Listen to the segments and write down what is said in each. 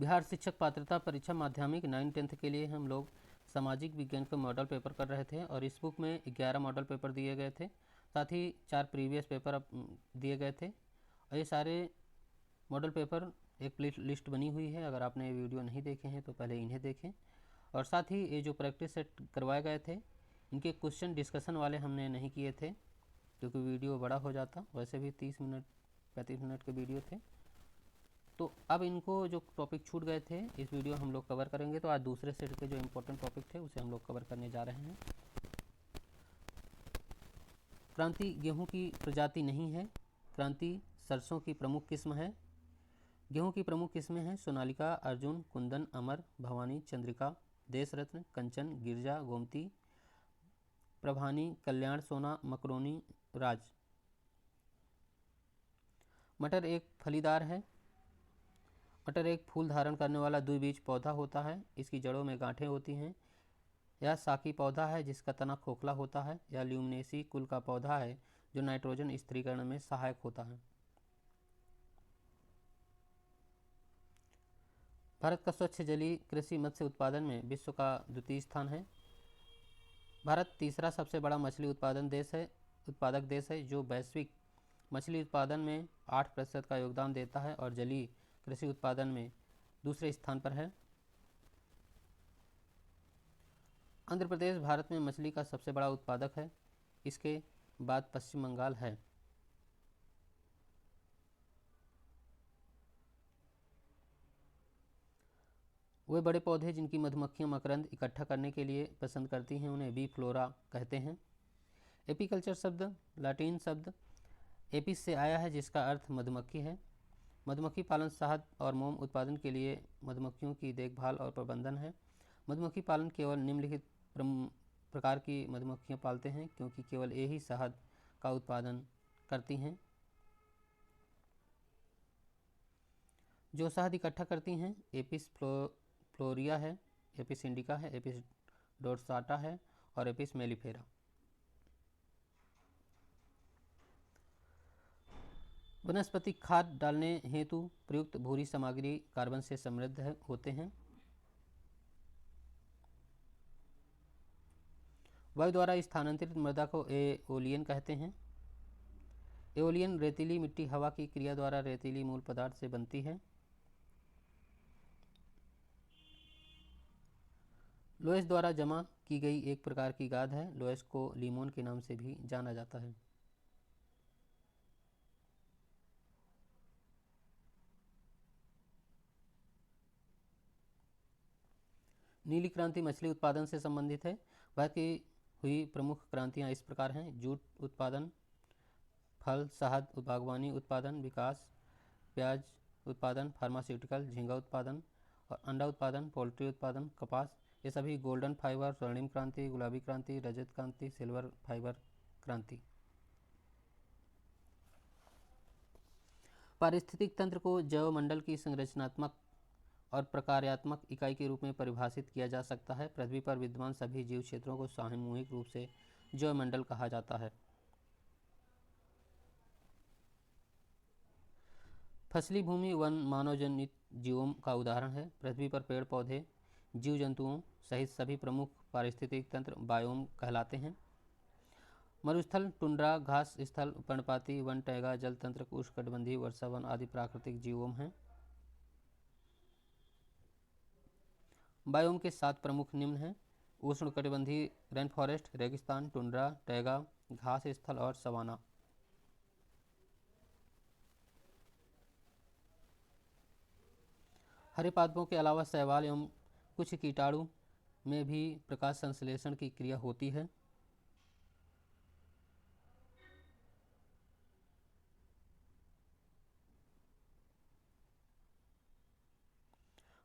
बिहार शिक्षक पात्रता परीक्षा माध्यमिक 9-10 के लिए हम लोग सामाजिक विज्ञान का मॉडल पेपर कर रहे थे और इस बुक में 11 मॉडल पेपर दिए गए थे, साथ ही 4 प्रीवियस पेपर दिए गए थे। और ये सारे मॉडल पेपर एक लिस्ट बनी हुई है, अगर आपने ये वीडियो नहीं देखे हैं तो पहले इन्हें देखें। और साथ ही ये जो प्रैक्टिस सेट करवाए गए थे इनके क्वेश्चन डिस्कशन वाले हमने नहीं किए थे क्योंकि वीडियो बड़ा हो जाता, वैसे भी 30 मिनट 35 मिनट के वीडियो थे। तो अब इनको जो टॉपिक छूट गए थे इस वीडियो हम लोग कवर करेंगे। तो आज दूसरे सेट के जो इम्पोर्टेंट टॉपिक थे उसे हम लोग कवर करने जा रहे हैं। क्रांति गेहूं की प्रजाति नहीं है। क्रांति सरसों की प्रमुख किस्म है। गेहूं की प्रमुख किस्में हैं सोनालिका, अर्जुन, कुंदन, अमर, भवानी, चंद्रिका, देश रत्न, कंचन, गिरजा, गोमती, प्रभानी, कल्याण, सोना, मकरोनी, राज। मटर एक फलीदार है। मटर एक फूल धारण करने वाला द्विबीज पौधा होता है। इसकी जड़ों में गांठें होती हैं। यह साकी पौधा है जिसका तना खोखला होता है। यह ल्यूमिनेसी कुल का पौधा है जो नाइट्रोजन स्थिरीकरण में सहायक होता है। भारत का स्वच्छ जलीय कृषि मत्स्य उत्पादन में विश्व का द्वितीय स्थान है। भारत तीसरा सबसे बड़ा मछली उत्पादक देश है जो वैश्विक मछली उत्पादन में 8% का योगदान देता है और जलीय कृषि उत्पादन में दूसरे स्थान पर है। आंध्र प्रदेश भारत में मछली का सबसे बड़ा उत्पादक है। इसके बाद पश्चिम बंगाल है। वे बड़े पौधे जिनकी मधुमक्खियां मकरंद इकट्ठा करने के लिए पसंद करती हैं उन्हें बी फ्लोरा कहते हैं। एपीकल्चर शब्द लैटिन शब्द एपिस से आया है जिसका अर्थ मधुमक्खी है। मधुमक्खी पालन शहद और मोम उत्पादन के लिए मधुमक्खियों की देखभाल और प्रबंधन है। मधुमक्खी पालन केवल निम्नलिखित प्रकार की मधुमक्खियां पालते हैं क्योंकि केवल यही शहद का उत्पादन करती हैं। जो शहद इकट्ठा करती हैं एपिस फ्लोरिया है, एपिस इंडिका है, एपिस डोर्साटा है और एपिस मेलिफेरा। वनस्पति खाद डालने हेतु प्रयुक्त भूरी सामग्री कार्बन से समृद्ध होते हैं। वायु द्वारा स्थानांतरित मृदा को एओलियन कहते हैं। एओलियन रेतीली मिट्टी हवा की क्रिया द्वारा रेतीली मूल पदार्थ से बनती है। लोएस द्वारा जमा की गई एक प्रकार की गाद है। लोएस को लीमोन के नाम से भी जाना जाता है। नीली क्रांति मछली उत्पादन से संबंधित है। वह की हुई प्रमुख क्रांतियां इस प्रकार हैं: जूट उत्पादन, फल शहद बागवानी उत्पादन विकास, प्याज उत्पादन, फार्मास्यूटिकल, झींगा उत्पादन और अंडा उत्पादन, पोल्ट्री उत्पादन, कपास। ये सभी गोल्डन फाइबर, स्वर्णिम क्रांति, गुलाबी क्रांति, रजत क्रांति, सिल्वर फाइबर क्रांति। पारिस्थितिक तंत्र को जैवमंडल की संरचनात्मक और प्रकार्यात्मक इकाई के रूप में परिभाषित किया जा सकता है। पृथ्वी पर विद्यमान सभी जीव क्षेत्रों को सामूहिक रूप से जैवमंडल कहा जाता है। फसली भूमि वन मानवजनित जीवों का उदाहरण है। पृथ्वी पर पेड़ पौधे जीव जंतुओं सहित सभी प्रमुख पारिस्थितिक तंत्र बायोम कहलाते हैं। मरुस्थल, टुंड्रा, घास स्थल, पर्णपाती वन, टैगा, जल तंत्र, उष्णकटिबंधीय वर्षा वन आदि प्राकृतिक जीवोम हैं। बायोम के 7 प्रमुख निम्न हैं: उष्णकटिबंधीय रेन फॉरेस्ट, रेगिस्तान, टुंड्रा, टैगा, घास स्थल और सवाना। हरे पादपों के अलावा शैवाल एवं कुछ कीटाणु में भी प्रकाश संश्लेषण की क्रिया होती है।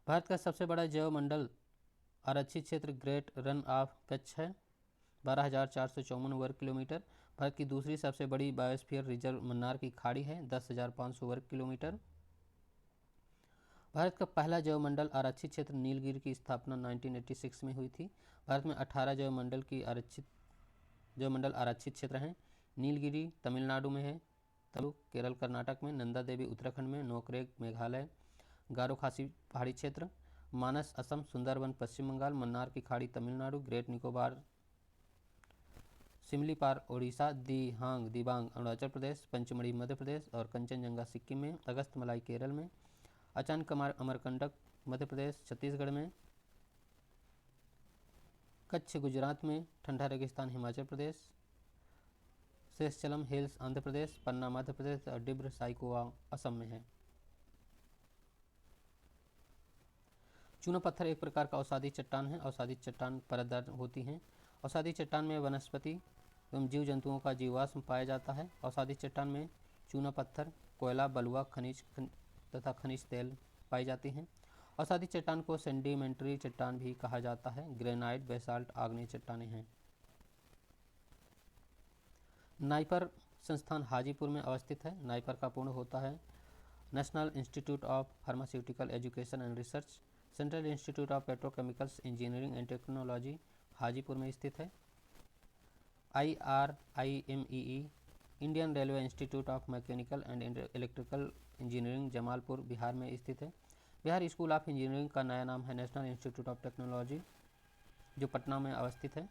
भारत का सबसे बड़ा जैवमंडल आरक्षित क्षेत्र ग्रेट रन ऑफ कच्छ है, 12,454 वर्ग किलोमीटर। भारत की दूसरी सबसे बड़ी बायोस्फीयर रिजर्व मन्नार की खाड़ी है, 10,500 वर्ग किलोमीटर। भारत का पहला जैवमंडल आरक्षित क्षेत्र नीलगिरी की स्थापना 1986 में हुई थी। भारत में 18 जैवमंडल आरक्षित क्षेत्र हैं। नीलगिरी तमिलनाडु में है, तमिल केरल कर्नाटक में, नंदा देवी उत्तराखंड में, नोकरेक मेघालय, गारो खासी पहाड़ी क्षेत्र, मानस असम, सुंदरबन पश्चिम बंगाल, मन्नार की खाड़ी तमिलनाडु, ग्रेट निकोबार सिमलीपाल ओडिशा, दिहांग दिबांग अरुणाचल प्रदेश, पंचमढ़ी मध्य प्रदेश और कंचनजंगा सिक्किम में, अगस्तमलाई केरल में, अचानकमार अमरकंटक मध्य प्रदेश छत्तीसगढ़ में, कच्छ गुजरात में, ठंडा रेगिस्तान हिमाचल प्रदेश, शेषचलम हिल्स आंध्र प्रदेश, पन्ना मध्य प्रदेश और डिब्र साइकोवा असम में है। चूना पत्थर एक प्रकार का औषधि चट्टान है। औषधि चट्टान परतदार होती हैं। औषधि चट्टान में वनस्पति एवं जीव जंतुओं का जीवाश्म पाया जाता है। औषधि चट्टान में चूना पत्थर, कोयला, बलुआ, खनिज तथा खनिज तेल पाई जाती हैं। औषधि चट्टान को सेडिमेंट्री चट्टान भी कहा जाता है। ग्रेनाइट, बेसाल्ट आग्नेय चट्टानें हैं। नाइपर संस्थान हाजीपुर में अवस्थित है। नाइपर का पूर्ण होता है national institute of pharmaceutical education and research, central institute of petrochemicals engineering and technology Hajipur में स्थित है। IRIMEE Indian railway institute of mechanical and electrical engineering Jamalpur Bihar में स्थित है। बिहार स्कूल ऑफ इंजीनियरिंग का नया नाम है नेशनल इंस्टीट्यूट ऑफ टेक्नोलॉजी, जो पटना में अवस्थित है।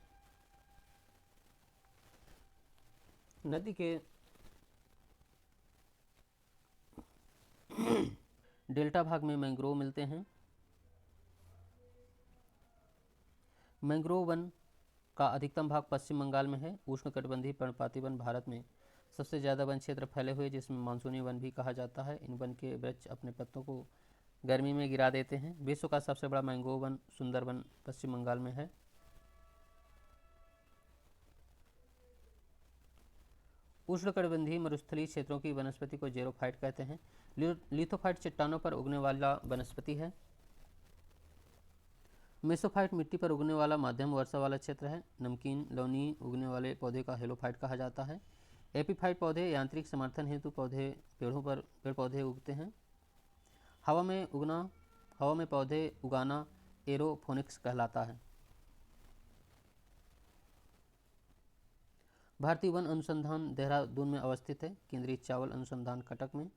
नदी के डेल्टा भाग में मैंग्रोव मिलते हैं। मैंग्रोव वन का अधिकतम भाग पश्चिम बंगाल में है। उष्णकटिबंधीय पर्णपाती वन भारत में सबसे ज़्यादा वन क्षेत्र फैले हुए, जिसमें मानसूनी वन भी कहा जाता है। इन वन के वृक्ष अपने पत्तों को गर्मी में गिरा देते हैं। विश्व का सबसे बड़ा मैंग्रोव वन सुंदरबन पश्चिम बंगाल में है। उष्णकटिबंधीय मरुस्थलीय क्षेत्रों की वनस्पति को जेरोफाइट कहते हैं। लिथोफाइट चट्टानों पर उगने वाला वनस्पति है। मेसोफाइट मिट्टी पर उगने वाला मध्यम वर्षा वाला क्षेत्र है। नमकीन लवणीय उगने वाले पौधे का हेलोफाइट कहा जाता है। एपीफाइट पौधे यांत्रिक समर्थन हेतु पेड़ों पर पेड़ पौधे उगते हैं। हवा में पौधे उगाना एरोफोनिक्स कहलाता है। भारतीय वन अनुसंधान देहरादून में अवस्थित है। केंद्रीय चावल अनुसंधान कटक में,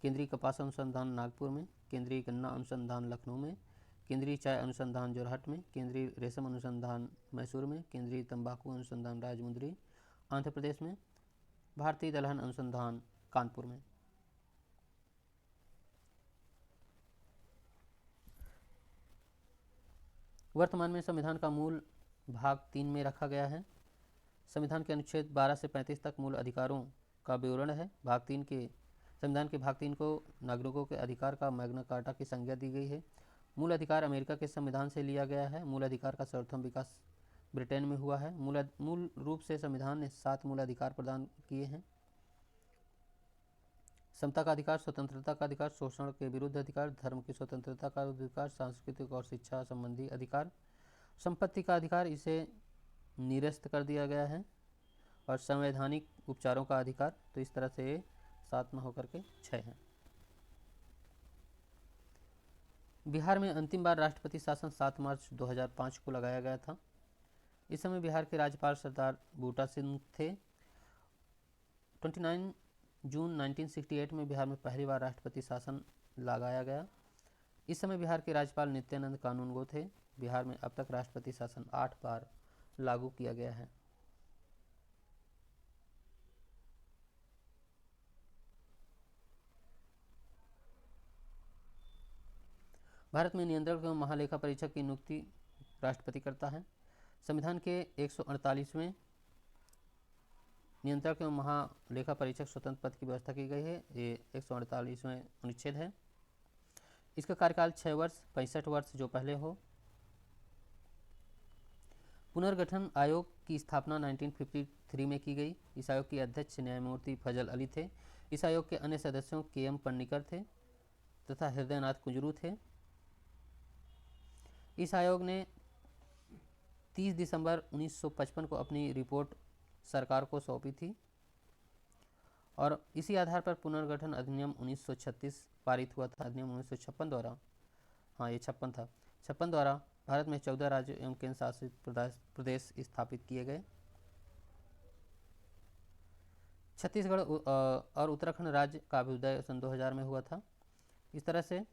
केंद्रीय कपास अनुसंधान नागपुर में, केंद्रीय गन्ना अनुसंधान लखनऊ में, केंद्रीय चाय अनुसंधान जोरहाट में, केंद्रीय रेशम अनुसंधान मैसूर में, केंद्रीय तंबाकू अनुसंधान राजमुंदरी आंध्र प्रदेश में, भारतीय दलहन अनुसंधान कानपुर में। वर्तमान में संविधान का मूल भाग 3 में रखा गया है। संविधान के अनुच्छेद 12 से 35 तक मूल अधिकारों का विवरण है। संविधान के भाग 3 को नागरिकों के अधिकार का मैग्ना कार्टा की संज्ञा दी गई है। मूल अधिकार अमेरिका के संविधान से लिया गया है। मूल अधिकार का सर्वप्रथम विकास ब्रिटेन में हुआ है। मूल रूप से संविधान ने 7 मूल अधिकार प्रदान किए हैं। समता का अधिकार, स्वतंत्रता का अधिकार, शोषण के विरुद्ध अधिकार, धर्म की स्वतंत्रता का अधिकार, सांस्कृतिक और शिक्षा संबंधी अधिकार, संपत्ति का अधिकार, इसे निरस्त कर दिया गया है, और संवैधानिक उपचारों का अधिकार। तो इस तरह से 7 न होकर के 6 हैं। बिहार में अंतिम बार राष्ट्रपति शासन 7 मार्च 2005 को लगाया गया था। इस समय बिहार के राज्यपाल सरदार बूटा सिंह थे। 29 जून 1968 में बिहार में पहली बार राष्ट्रपति शासन लगाया गया। इस समय बिहार के राज्यपाल नित्यानंद कानूनगो थे। बिहार में अब तक राष्ट्रपति शासन 8 बार लागू किया गया है। भारत में नियंत्रक एवं महालेखा परीक्षक की नियुक्ति राष्ट्रपति करता है। संविधान के 148वें नियंत्रक एवं महालेखा परीक्षक स्वतंत्र पद की व्यवस्था की गई है। ये 148वें अनुच्छेद है। इसका कार्यकाल 6 वर्ष 65 वर्ष जो पहले हो। पुनर्गठन आयोग की स्थापना 1953 में की गई। इस आयोग के अध्यक्ष न्यायमूर्ति फजल अली थे। इस आयोग के अन्य सदस्यों KM पन्नीकर थे तथा हृदयनाथ कुंजरू थे। इस आयोग ने 30 दिसंबर 1955 को अपनी रिपोर्ट सरकार को सौंपी थी, और इसी आधार पर पुनर्गठन अधिनियम 1936 पारित हुआ था। अधिनियम 1956 द्वारा, हाँ ये 56 था, 56 द्वारा भारत में 14 राज्य एवं केंद्र शासित प्रदेश स्थापित किए गए। छत्तीसगढ़ और उत्तराखंड राज्य का अभ्युदय सन 2000 में हुआ था। इस तरह से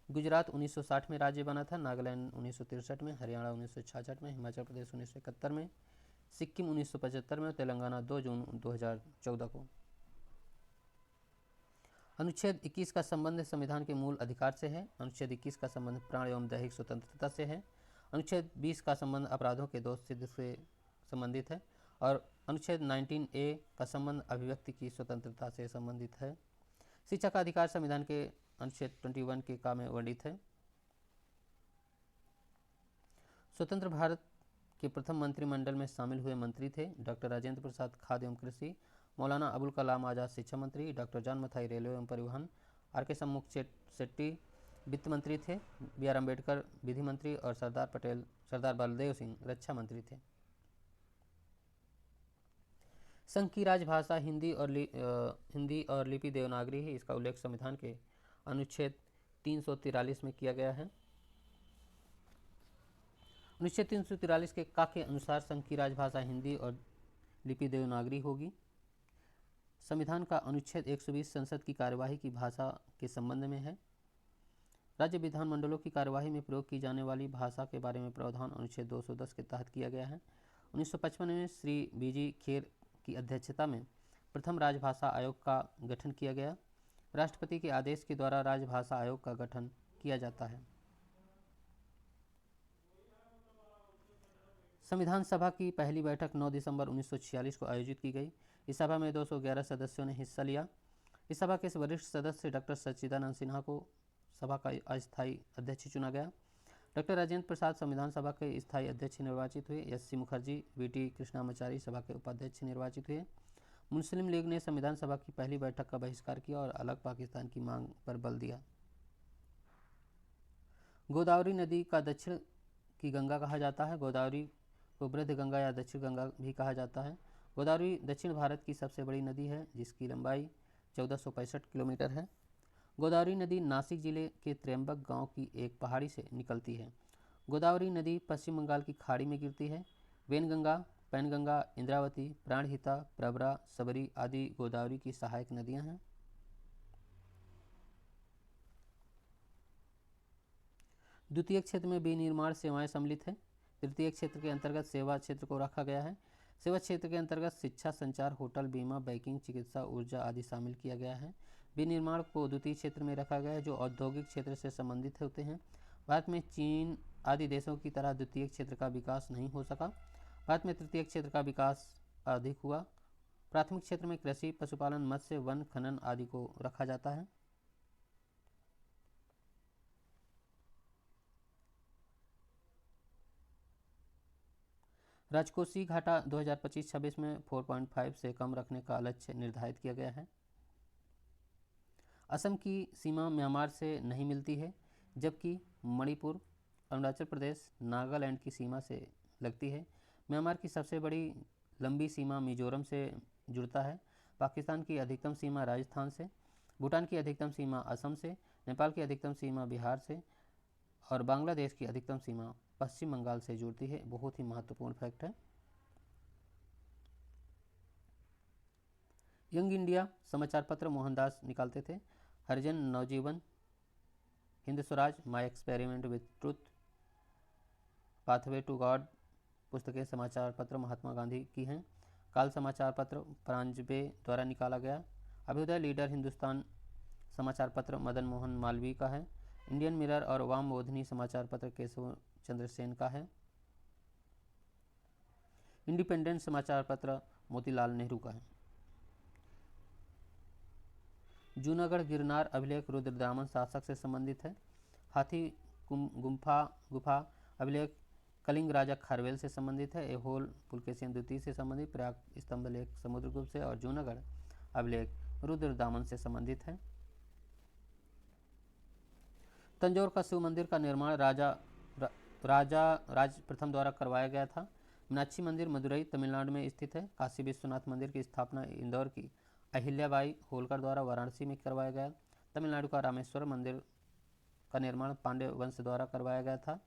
गुजरात 1960 में राज्य बना था, नागालैंड 1963 में, हरियाणा 1966 में, हिमाचल प्रदेश 1971 में, सिक्किम 1975 में और तेलंगाना 2 जून 2014 को। अनुच्छेद 21 का संबंध संविधान के मूल अधिकार से है। अनुच्छेद 21 का संबंध प्राण एवं दैहिक स्वतंत्रता से है। अनुच्छेद 20 का संबंध अपराधों के दोष सिद्ध से संबंधित है और अनुच्छेद 19A का संबंध अभिव्यक्ति की स्वतंत्रता से संबंधित है। शिक्षा का अधिकार संविधान के अनुच्छेद 21 के का में वर्णित है। स्वतंत्र भारत के प्रथम मंत्रिमंडल में शामिल हुए मंत्री थे डॉक्टर राजेंद्र प्रसाद खाद्य एवं कृषि, मौलाना अबुल कलाम आज़ाद शिक्षा मंत्री, डॉक्टर जॉन मथाई रेलवे एवं परिवहन, आर.के. शम्मुख शेट्टी वित्त मंत्री थे, बी.आर. अम्बेडकर विधि मंत्री और सरदार बलदेव सिंह रक्षा मंत्री थे। संघ की राजभाषा हिंदी और लिपि देवनागरी है। इसका उल्लेख संविधान के अनुच्छेद 343 में किया गया है। अनुच्छेद 343 के का के अनुसार संघ की राजभाषा हिंदी और लिपि देवनागरी होगी। संविधान का अनुच्छेद 120 संसद की कार्यवाही की भाषा के संबंध में है। राज्य विधानमंडलों की कार्यवाही में प्रयोग की जाने वाली भाषा के बारे में प्रावधान अनुच्छेद 210 के तहत किया गया है। 1955 में श्री बीजी खेर की अध्यक्षता में प्रथम राजभाषा आयोग का गठन किया गया। राष्ट्रपति के आदेश के द्वारा राजभाषा आयोग का गठन किया जाता है। संविधान सभा की पहली बैठक 9 दिसंबर 1946 को आयोजित की गई। इस सभा में 211 सदस्यों ने हिस्सा लिया। इस सभा के वरिष्ठ सदस्य डॉक्टर सच्चिदानंद सिन्हा को सभा का अस्थायी अध्यक्ष चुना गया। डॉक्टर राजेंद्र प्रसाद संविधान सभा के स्थायी अध्यक्ष निर्वाचित हुए। एस.सी. मुखर्जी, वी.टी. कृष्णामाचारी सभा के उपाध्यक्ष निर्वाचित हुए। मुस्लिम लीग ने संविधान सभा की पहली बैठक का बहिष्कार किया और अलग पाकिस्तान की मांग पर बल दिया। गोदावरी नदी का दक्षिण की गंगा कहा जाता है। गोदावरी को वृद्ध गंगा या दक्षिण गंगा भी कहा जाता है। गोदावरी दक्षिण भारत की सबसे बड़ी नदी है जिसकी लंबाई 1465 किलोमीटर है। गोदावरी नदी नासिक जिले के त्र्यंबक गांव की एक पहाड़ी से निकलती है। गोदावरी नदी पश्चिम बंगाल की खाड़ी में गिरती है। वेनगंगा, पैनगंगा, इंद्रावती, प्राणहिता, प्रवरा, सबरी आदि गोदावरी की सहायक नदियां हैं। द्वितीय क्षेत्र में विनिर्माण सेवाएं सम्मिलित है। तृतीय क्षेत्र के अंतर्गत सेवा क्षेत्र को रखा गया है। सेवा क्षेत्र के अंतर्गत शिक्षा, संचार, होटल, बीमा, बैंकिंग, चिकित्सा, ऊर्जा आदि शामिल किया गया है। विनिर्माण को द्वितीय क्षेत्र में रखा गया है जो औद्योगिक क्षेत्र से संबंधित होते हैं। भारत में चीन आदि देशों की तरह द्वितीय क्षेत्र का विकास नहीं हो सका। भारत में तृतीय क्षेत्र का विकास अधिक हुआ। प्राथमिक क्षेत्र में कृषि, पशुपालन, मत्स्य, वन, खनन आदि को रखा जाता है। राजकोषीय घाटा 2025-26 में 4.5 से कम रखने का लक्ष्य निर्धारित किया गया है। असम की सीमा म्यांमार से नहीं मिलती है जबकि मणिपुर, अरुणाचल प्रदेश, नागालैंड की सीमा से लगती है। म्यांमार की सबसे बड़ी लंबी सीमा मिजोरम से जुड़ता है। पाकिस्तान की अधिकतम सीमा राजस्थान से, भूटान की अधिकतम सीमा असम से, नेपाल की अधिकतम सीमा बिहार से और बांग्लादेश की अधिकतम सीमा पश्चिम बंगाल से जुड़ती है। बहुत ही महत्वपूर्ण फैक्ट है। यंग इंडिया समाचार पत्र मोहनदास निकालते थे। Harijan Navajivan, Hind Swaraj, my experiment with truth, pathway to God पुस्तकें समाचार पत्र महात्मा गांधी की हैं। काल समाचार पत्र परांजपे द्वारा निकाला गया। अभ्युदय लीडर हिंदुस्तान समाचार पत्र मदन मोहन मालवीय का है। इंडियन मिरर और वाम बोधनी समाचार पत्र केशव चंद्र सेन का है। इंडिपेंडेंट समाचार पत्र मोतीलाल नेहरू का है। जूनागढ़ गिरनार अभिलेख रुद्रदामन शासक से संबंधित है। हाथी गुफा अभिलेख कलिंग राजा खारवेल से संबंधित है। एहोल पुलकेशिन द्वितीय से संबंधित। प्रयाग स्तंभ लेख समुद्रगुप्त से और जूनागढ़ अभिलेख रुद्रदामन से संबंधित है। तंजौर का शिव मंदिर का निर्माण राज प्रथम द्वारा करवाया गया था। मीनाक्षी मंदिर मदुरई तमिलनाडु में स्थित है। काशी विश्वनाथ मंदिर की स्थापना इंदौर की अहिल्याबाई होलकर द्वारा वाराणसी में करवाया गया। तमिलनाडु का रामेश्वर मंदिर का निर्माण पांड्य वंश द्वारा करवाया गया था।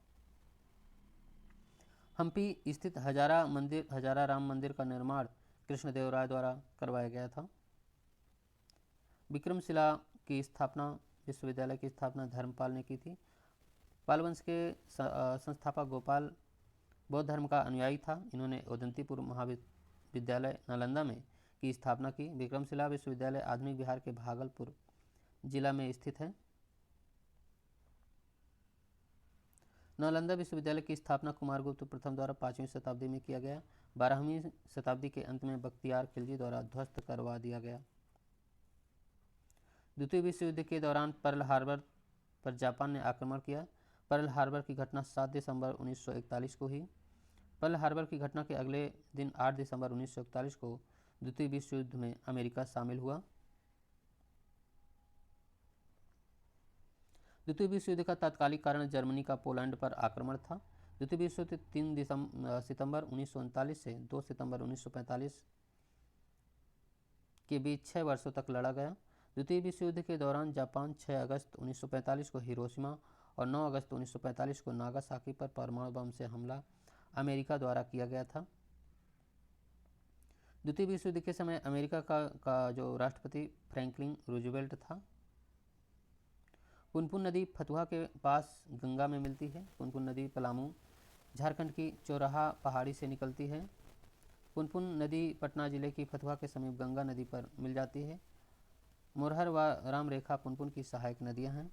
हम्पी स्थित हजारा राम मंदिर का निर्माण कृष्णदेवराय द्वारा करवाया गया था। विक्रमशिला की स्थापना विश्वविद्यालय की स्थापना धर्मपाल ने की थी। पाल वंश के संस्थापक गोपाल बौद्ध धर्म का अनुयायी था। इन्होंने उदंतीपुर महाविद्यालय नालंदा में की स्थापना की। विक्रमशिला विश्वविद्यालय आधुनिक बिहार के भागलपुर जिला में स्थित है। नालंदा विश्वविद्यालय की स्थापना कुमारगुप्त प्रथम द्वारा 5वीं शताब्दी में किया गया। 12वीं शताब्दी के अंत में बख्तियार खिलजी द्वारा ध्वस्त करवा दिया गया। द्वितीय विश्व युद्ध के दौरान पर्ल हार्बर पर जापान ने आक्रमण किया। पर्ल हार्बर की घटना 7 दिसंबर 1941 को हुई। पर्ल हार्बर की घटना के अगले दिन 8 दिसंबर 1941 को द्वितीय विश्व युद्ध में अमेरिका शामिल हुआ। द्वितीय विश्व युद्ध का तात्कालिक कारण जर्मनी का पोलैंड पर आक्रमण था। द्वितीय विश्व युद्ध 3 सितंबर 1939 से 2 सितंबर 1945 के बीच 6 वर्षों तक लड़ा गया। द्वितीय विश्व युद्ध के दौरान जापान 6 अगस्त 1945 को हिरोशिमा और 9 अगस्त 1945 को नागासाकी पर परमाणु बम से हमला अमेरिका द्वारा किया गया था। द्वितीय विश्व युद्ध के समय अमेरिका का जो राष्ट्रपति फ्रैंकलिन रूजवेल्ट था। पुनपुन नदी फतुहा के पास गंगा में मिलती है। पुनपुन नदी पलामू झारखंड की चौराहा पहाड़ी से निकलती है। पुनपुन नदी पटना जिले की फतुहा के समीप गंगा नदी पर मिल जाती है। मोरहर व रामरेखा पुनपुन की सहायक नदियां हैं।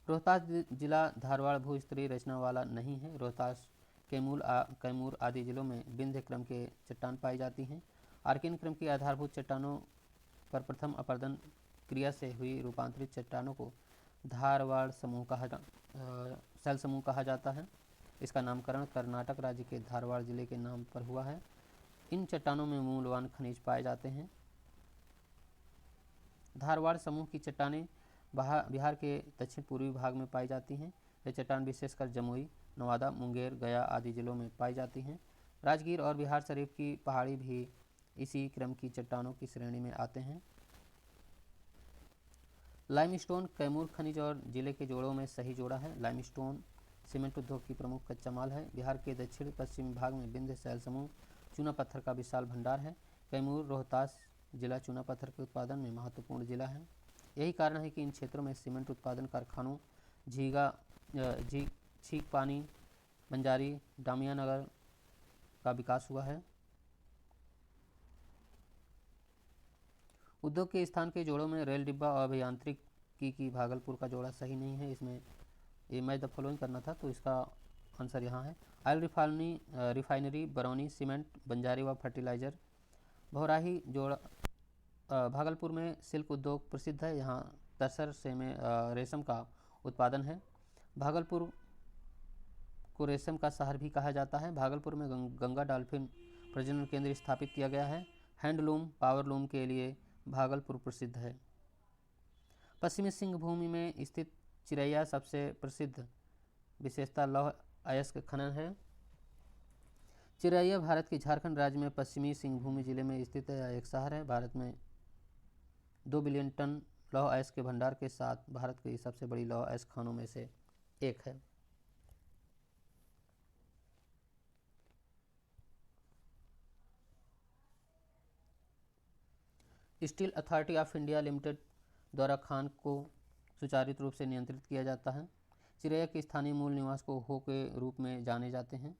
रोहतास जिला धारवाड़ भूस्तरीय रचना वाला नहीं है। रोहतास कैमूर आदि जिलों में विंध्य क्रम के चट्टान पाई जाती हैं। आर्किन क्रम की आधारभूत चट्टानों पर प्रथम अपर्दन क्रिया से हुई रूपांतरित चट्टानों को धारवाड़ शैल समूह कहा जाता है। इसका नामकरण कर्नाटक राज्य के धारवाड़ जिले के नाम पर हुआ है। इन चट्टानों में मूल्यवान खनिज पाए जाते हैं। धारवाड़ समूह की चट्टानें बिहार के दक्षिण पूर्वी भाग में पाई जाती हैं। ये चट्टान विशेषकर जमुई, नवादा, मुंगेर, गया आदि जिलों में पाई जाती हैं। राजगीर और बिहार शरीफ की पहाड़ी भी इसी क्रम की चट्टानों की श्रेणी में आते हैं। लाइमस्टोन कैमूर खनिज और जिले के जोड़ों में सही जोड़ा है। लाइमस्टोन सीमेंट उद्योग की प्रमुख कच्चा माल है। बिहार के दक्षिण पश्चिमी भाग में विंध्य शैल समूह चूना पत्थर का विशाल भंडार है। कैमूर रोहतास जिला चूना पत्थर के उत्पादन में महत्वपूर्ण जिला है। यही कारण है कि इन क्षेत्रों में सीमेंट उत्पादन कारखानों छीक पानी, बंजारी, डामिया नगर का विकास हुआ है। उद्योग के स्थान के जोड़ों में रेल डिब्बा और अभियांत्रिकी की भागलपुर का जोड़ा सही नहीं है। इसमें ये मैच द फॉलोइंग करना था, तो इसका आंसर यहाँ है। Oil refinery, Barauni cement, Banjari व फर्टिलाइजर। भौराही जोड़ा भागलपुर में सिल्क उद्योग प्रसिद्ध है। यहाँ तसर से में रेशम का उत्पादन है। भागलपुर को रेशम का शहर भी कहा जाता है। भागलपुर में गंगा डॉल्फिन प्रजनन केंद्र स्थापित किया गया है। हैंडलूम, पावरलूम के लिए भागलपुर प्रसिद्ध है। पश्चिमी सिंहभूमि में स्थित चिरैया सबसे प्रसिद्ध विशेषता लौह अयस्क खनन है। चिरैया भारत के झारखंड राज्य में पश्चिमी सिंहभूमि जिले में स्थित एक शहर है। भारत में 2 बिलियन टन लौह अयस्क के भंडार के साथ भारत की सबसे बड़ी लौह अयस्क खानों में से एक है। Steel authority of India limited द्वारा खान को सुचारू रूप से नियंत्रित किया जाता है। चिरैया के स्थानीय मूल निवास को हो के रूप में जाने जाते हैं।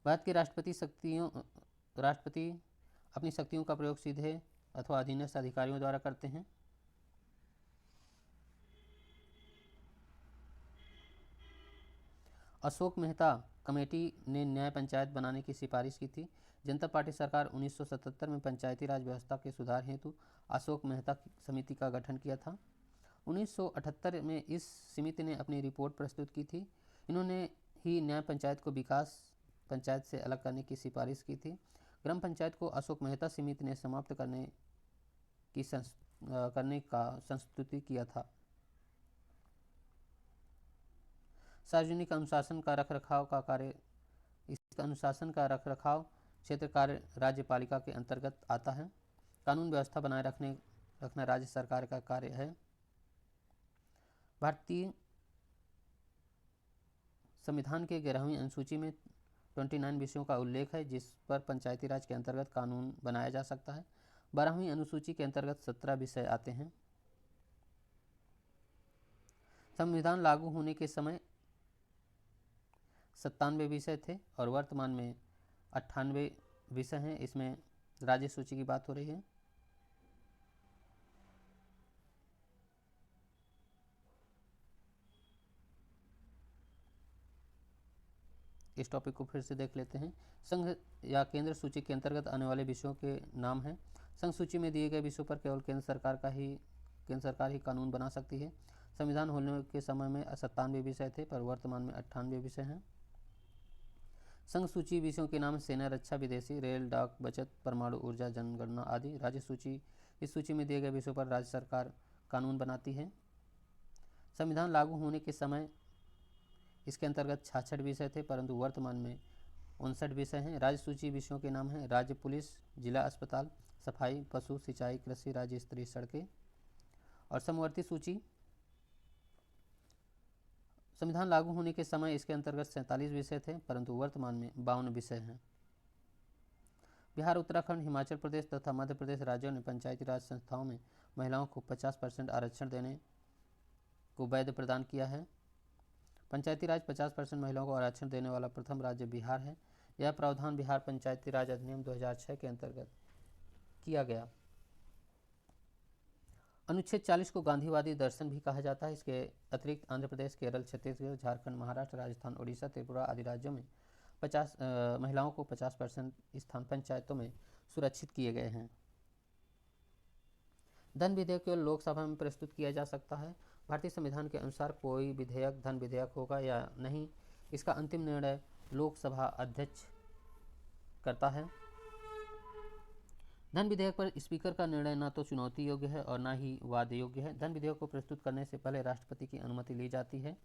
भारत के राष्ट्रपति अपनी शक्तियों का प्रयोग सीधे अथवा अधीनस्थ अधिकारियों द्वारा करते हैं। अशोक मेहता कमेटी ने न्याय पंचायत बनाने की सिफारिश की थी। जनता पार्टी सरकार 1977 में पंचायती राज व्यवस्था के सुधार हेतु अशोक मेहता समिति का गठन किया था। 1978 में इस समिति ने अपनी रिपोर्ट प्रस्तुत की थी। इन्होंने ही न्याय पंचायत को विकास पंचायत से अलग करने की सिफारिश की थी। ग्राम पंचायत को अशोक मेहता समिति ने समाप्त करने का संस्तुति किया था। सार्वजनिक अनुशासन का रखरखाव का कार्य, इस अनुशासन का रखरखाव क्षेत्र कार्य राज्यपालिका के अंतर्गत आता है। कानून व्यवस्था बनाए रखना राज्य सरकार का कार्य है। भारतीय संविधान के 11वीं अनुसूची में 29 विषयों का उल्लेख है जिस पर पंचायती राज के अंतर्गत कानून बनाया जा सकता है। 12वीं अनुसूची के अंतर्गत 17 विषय आते हैं। संविधान लागू होने के समय 97 विषय थे और वर्तमान में 98 विषय हैं। इसमें राज्य सूची की बात हो रही है। इस टॉपिक को फिर से देख लेते हैं। संघ या केंद्र सूची के अंतर्गत आने वाले विषयों के नाम हैं। संघ सूची में दिए गए विषयों पर केवल केंद्र सरकार ही कानून बना सकती है। संविधान होने के समय में 97 विषय थे पर वर्तमान में 98 विषय हैं। संघ सूची विषयों के नाम सेना रक्षा, विदेशी, रेल, डाक, बचत, परमाणु ऊर्जा, जनगणना आदि। राज्य सूची, इस सूची में दिए गए विषयों पर राज्य सरकार कानून बनाती है। संविधान लागू होने के समय इसके अंतर्गत 66 विषय थे परंतु वर्तमान में 59 विषय हैं। राज्य सूची विषयों के नाम हैं राज्य पुलिस, जिला अस्पताल, सफाई, पशु, सिंचाई, कृषि, राज्य स्तरीय सड़कें। और समवर्ती सूची, संविधान लागू होने के समय इसके अंतर्गत 47 विषय थे परंतु वर्तमान में 52 विषय हैं। बिहार, उत्तराखंड, हिमाचल प्रदेश तथा मध्य प्रदेश राज्यों ने पंचायती राज संस्थाओं में महिलाओं को 50% आरक्षण देने को वैध प्रदान किया है। पंचायती राज 50% महिलाओं को आरक्षण देने वाला प्रथम राज्य बिहार है। यह प्रावधान बिहार पंचायती राज अधिनियम 2006 के अंतर्गत किया गया। अनुच्छेद 40 को गांधीवादी दर्शन भी कहा जाता है। इसके अतिरिक्त आंध्र प्रदेश, केरल, छत्तीसगढ़, झारखंड, महाराष्ट्र, राजस्थान, ओडिशा, त्रिपुरा आदि राज्यों में महिलाओं को 50% स्थान पंचायतों में सुरक्षित किए गए हैं। धन विधेयक केवल लोकसभा में प्रस्तुत किया जा सकता है। भारतीय संविधान के अनुसार कोई विधेयक धन विधेयक होगा या नहीं, इसका अंतिम निर्णय लोकसभा अध्यक्ष करता है। धन विधेयक पर स्पीकर का निर्णय न तो चुनौती योग्य है और न ही वाद योग्य है। धन विधेयक को प्रस्तुत करने से पहले राष्ट्रपति की अनुमति ली जाती है।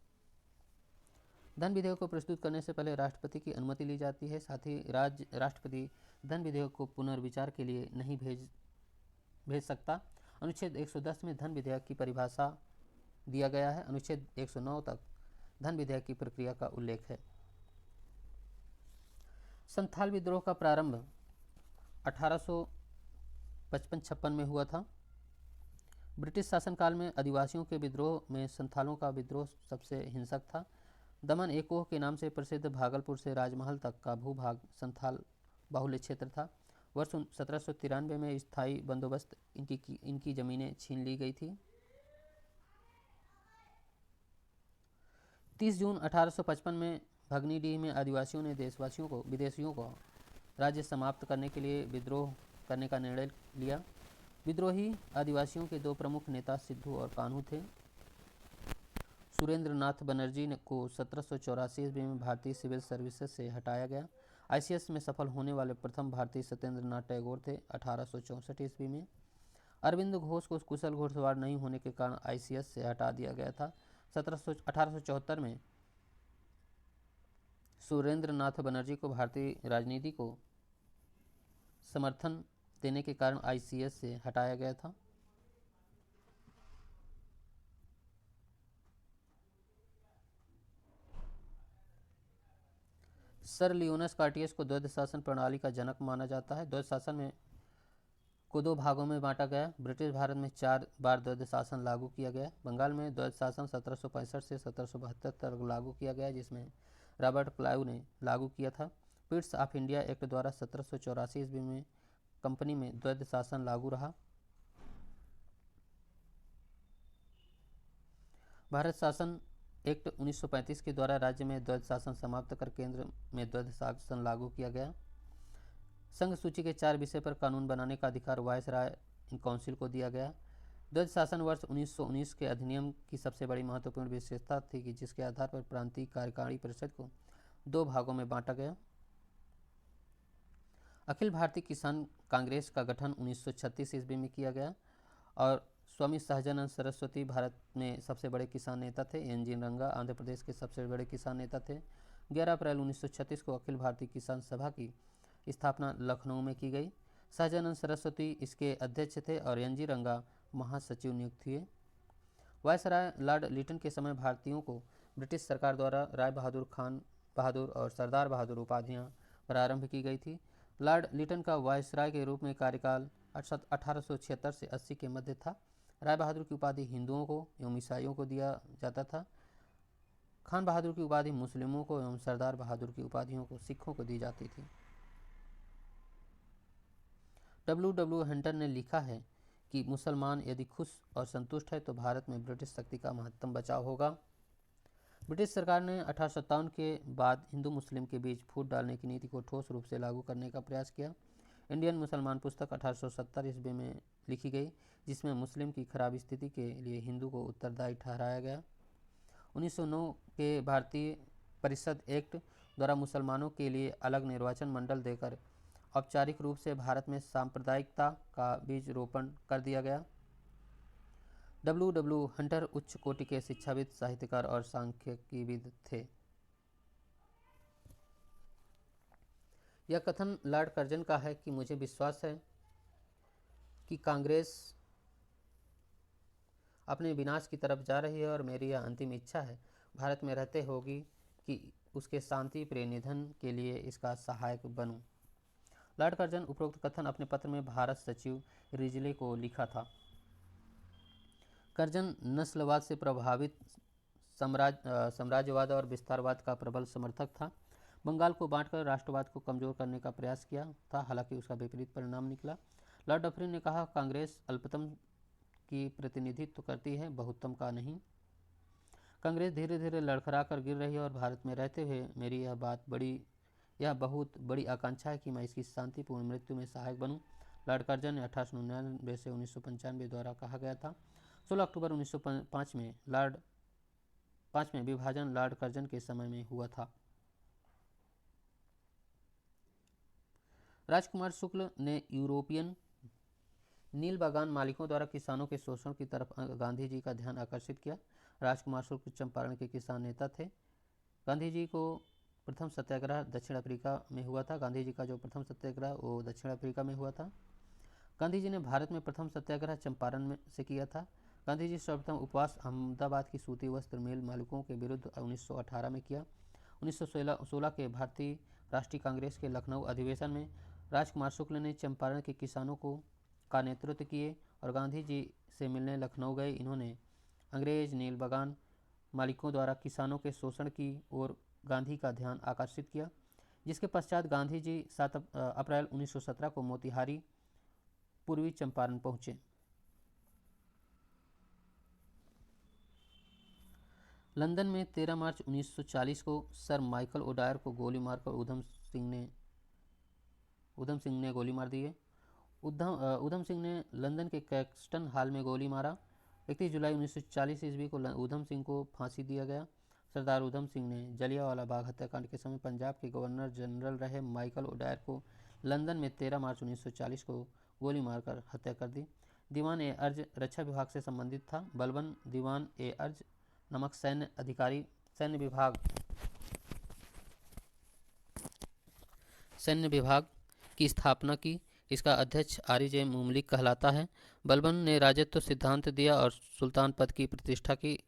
धन विधेयक को प्रस्तुत करने से पहले राष्ट्रपति की अनुमति ली जाती है। साथ ही राष्ट्रपति धन विधेयक को पुनर्विचार के लिए नहीं भेज सकता। अनुच्छेद 110 में धन विधेयक की परिभाषा दिया गया है। अनुच्छेद 109 तक धन विधेयक की प्रक्रिया का उल्लेख है। संथाल विद्रोह का प्रारंभ 1855-56 में हुआ था। ब्रिटिश शासनकाल में आदिवासियों के विद्रोह में संथालों का विद्रोह सबसे हिंसक था। दमन एकोह के नाम से प्रसिद्ध भागलपुर से राजमहल तक का भूभाग संथाल बाहुल्य क्षेत्र था। वर्ष 1793 में स्थायी बंदोबस्त इनकी जमीनें छीन ली गई थी। 30 जून 1855 में भगनीडीह में आदिवासियों ने विदेशियों को राज्य समाप्त करने के लिए विद्रोह करने का निर्णय लिया। विद्रोही आदिवासियों के दो प्रमुख नेता सिद्धू और कान्हू थे। सुरेंद्र नाथ बनर्जी को 1784 ईस्वी में भारतीय सिविल सर्विसेज से हटाया गया। आईसीएस में सफल होने वाले प्रथम भारतीय सत्येंद्र नाथ टैगोर थे 1864 ईस्वी में। अरविंद घोष को कुशल घुड़सवार नहीं होने के कारण आईसीएस से हटा दिया गया था। 1874 में सुरेंद्र नाथ बनर्जी को भारतीय राजनीति को समर्थन देने के कारण आईसीएस से हटाया गया था। सर लियोनस कार्टियस को द्वैध शासन प्रणाली का जनक माना जाता है। द्वैध शासन में को दो भागों में बांटा गया। ब्रिटिश भारत में 4 बार द्वैध शासन लागू किया गया। बंगाल में द्वैध शासन 1765 से 1772 तक लागू किया गया जिसमें रॉबर्ट क्लाइव ने लागू किया था। पिट्स ऑफ इंडिया एक्ट द्वारा 1784 ईस्वी में कंपनी में द्वैध शासन लागू रहा। भारत शासन एक्ट 1935 के द्वारा राज्य में द्वैध शासन समाप्त कर केंद्र में द्वैध शासन लागू किया गया। संघ सूची के 4 विषय पर कानून बनाने का अधिकार वायसराय काउंसिल को दिया गया। द्वैध शासन वर्ष 1919 के अधिनियम की सबसे बड़ी महत्वपूर्ण विशेषता थी कि जिसके आधार पर प्रांतीय कार्यकारिणी परिषद को 2 भागों में बांटा गया। अखिल भारतीय किसान कांग्रेस का गठन 1936 ईस्वी में किया गया और स्वामी सहजानंद सरस्वती भारत में सबसे बड़े किसान नेता थे। एन.जी. रंगा आंध्र प्रदेश के सबसे बड़े किसान नेता थे। 11 अप्रैल 1936 को अखिल भारतीय किसान सभा की स्थापना लखनऊ में की गई। सहजानंद सरस्वती इसके अध्यक्ष थे और एन.जी. रंगा महासचिव नियुक्त हुए। वायसराय लॉर्ड लिटन के समय भारतीयों को ब्रिटिश सरकार द्वारा राय बहादुर खान बहादुर और सरदार बहादुर उपाधियां प्रारंभ की गई थी। लॉर्ड लिटन का वायसराय के रूप में कार्यकाल 1876 से 80 के मध्य था। राय बहादुर की उपाधि हिंदुओं को एवं ईसाइयों को दिया जाता था। खान बहादुर की उपाधि मुस्लिमों को एवं सरदार बहादुर की उपाधियों को सिखों को दी जाती थी। W. हंटर ने लिखा है कि मुसलमान यदि खुश और संतुष्ट है तो भारत में ब्रिटिश शक्ति का महत्तम बचाव होगा। ब्रिटिश सरकार ने 1857 के बाद हिंदू मुस्लिम के बीच फूट डालने की नीति को ठोस रूप से लागू करने का प्रयास किया। इंडियन मुसलमान पुस्तक 1870 ईस्वी में लिखी गई, जिसमें मुस्लिम की खराब स्थिति के लिए हिंदू को उत्तरदायी ठहराया गया। 1909 के भारतीय परिषद एक्ट द्वारा मुसलमानों के लिए अलग निर्वाचन मंडल देकर औपचारिक रूप से भारत में सांप्रदायिकता का बीज रोपण कर दिया गया। W. हंटर उच्च कोटि के शिक्षाविद, साहित्यकार और सांख्यिकीविद थे। यह कथन लॉर्ड कर्जन का है कि मुझे विश्वास है कि कांग्रेस अपने विनाश की तरफ जा रही है और मेरी यह अंतिम इच्छा है भारत में रहते होगी कि उसके शांति प्रिय निधन के लिए इसका सहायक बनूं। लॉर्ड कर्जन उपरोक्त कथन अपने पत्र में भारत सचिव रिजले को लिखा था। कर्जन नस्लवाद से प्रभावित साम्राज्यवाद और विस्तारवाद का प्रबल समर्थक था। बंगाल को बांटकर राष्ट्रवाद को कमजोर करने का प्रयास किया था, हालांकि उसका विपरीत परिणाम निकला। लॉर्ड डफरिन ने कहा, कांग्रेस अल्पतम की प्रतिनिधित्व करती है, बहुत्तम का नहीं। कांग्रेस धीरे धीरे लड़खड़ा कर गिर रही है और भारत में रहते हुए मेरी यह बहुत बड़ी आकांक्षा है कि मैं इसकी शांतिपूर्ण मृत्यु में सहायक बनूं। लॉर्ड कर्जन ने 1899 से 1995 द्वारा कहा गया था। 16 अक्टूबर 1905 में विभाजन लॉर्ड कर्जन के समय में हुआ था। राजकुमार शुक्ल ने यूरोपियन नील बागान मालिकों द्वारा किसानों के शोषण की तरफ गांधी जी का ध्यान आकर्षित किया। राजकुमार शुक्ल चंपारण के किसान नेता थे। गांधी जी को प्रथम सत्याग्रह दक्षिण अफ्रीका में हुआ था। गांधी जी का जो प्रथम सत्याग्रह वो दक्षिण अफ्रीका में हुआ था। गांधी जी ने भारत में प्रथम सत्याग्रह चंपारण में से किया था। गांधी जी सर्वप्रथम उपवास अहमदाबाद की सूती वस्त्र मिल मालिकों के विरुद्ध 1918 में किया। 1916 के भारतीय राष्ट्रीय कांग्रेस के लखनऊ अधिवेशन में राजकुमार शुक्ल ने चंपारण के किसानों का नेतृत्व किए और गांधी जी से मिलने लखनऊ गए। इन्होंने अंग्रेज नील बागान मालिकों द्वारा किसानों के शोषण की ओर गांधी का ध्यान आकर्षित किया, जिसके पश्चात गांधी जी 7 अप्रैल 1917 को मोतिहारी पूर्वी चंपारण पहुंचे। लंदन में 13 मार्च 1940 को सर माइकल ओडायर को गोली मारकर उधम सिंह ने गोली मार दी है। उधम सिंह ने लंदन के कैक्सटन हॉल में गोली मारा। 31 जुलाई 1940 ईस्वी को उधम सिंह को फांसी दिया गया। सरदार उधम सिंह ने जलियांवाला बाग हत्याकांड के समय पंजाब के गवर्नर जनरल रहे माइकल ओडायर को लंदन में 13 मार्च 1940 को गोली मारकर हत्या कर दी। दीवान ए अर्ज रक्षा विभाग से संबंधित था। बलबन दीवान ए अर्ज नामक सैन्य अधिकारी सैन्य विभाग की स्थापना की। इसका अध्यक्ष आरिजे मुमलिक कहलाता है। बलबन ने राजत्व सिद्धांत दिया और सुल्तान पद की प्रतिष्ठा की।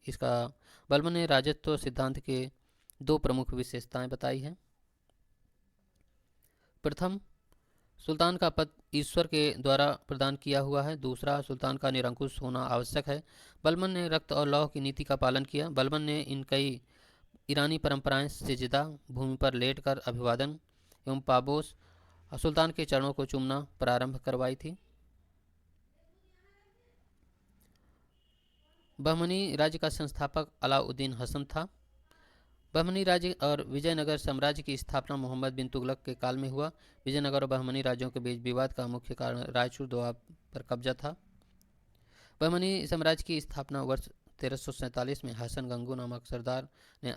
बलबन ने राजत्व सिद्धांत के 2 प्रमुख विशेषताएं बताई हैं। प्रथम, सुल्तान का पद ईश्वर के द्वारा प्रदान किया हुआ है। दूसरा, सुल्तान का निरंकुश होना आवश्यक है। बलबन ने रक्त और लौह की नीति का पालन किया। बलबन ने इन कई ईरानी परंपराएं सिजदा, भूमि पर लेटकर अभिवादन एवं पाबोस सुल्तान के चरणों को चूमना प्रारंभ करवाई थी। बहमनी राज्य का संस्थापक अलाउद्दीन हसन था। बहमनी राज्य और विजयनगर साम्राज्य की स्थापना मोहम्मद बिन तुगलक के काल में हुआ। विजयनगर और बहमनी राज्यों के बीच विवाद का मुख्य कारण रायचूर दोआब पर कब्जा था। बहमनी साम्राज्य की स्थापना वर्ष 1347 में हसन गंगू नामक सरदार ने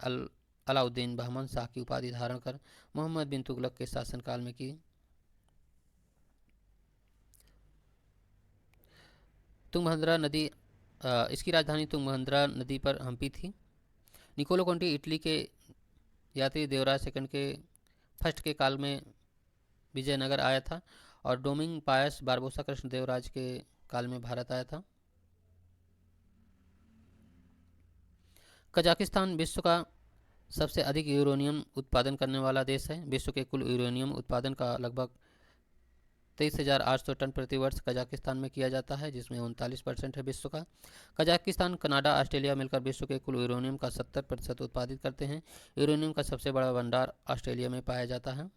अलाउद्दीन बहमन शाह की उपाधि धारण कर मोहम्मद बिन तुगलक के शासनकाल में की। तुंगभद्रा नदी इसकी राजधानी तुंगभद्रा नदी पर हम्पी थी। निकोलो कोंटी इटली के यात्री देवराज सेकंड के फर्स्ट के काल में विजयनगर आया था और डोमिंग पायस बारबोसा कृष्ण देवराज के काल में भारत आया था। कजाकिस्तान विश्व का सबसे अधिक यूरेनियम उत्पादन करने वाला देश है। विश्व के कुल यूरेनियम उत्पादन का लगभग 23,800 टन प्रति वर्ष कजाकिस्तान में किया जाता है, जिसमें 39% है विश्व का। कजाकिस्तान, कनाडा, ऑस्ट्रेलिया मिलकर विश्व के कुल यूरेनियम का 70% उत्पादित करते हैं। यूरेनियम का सबसे बड़ा भंडार ऑस्ट्रेलिया में पाया जाता है।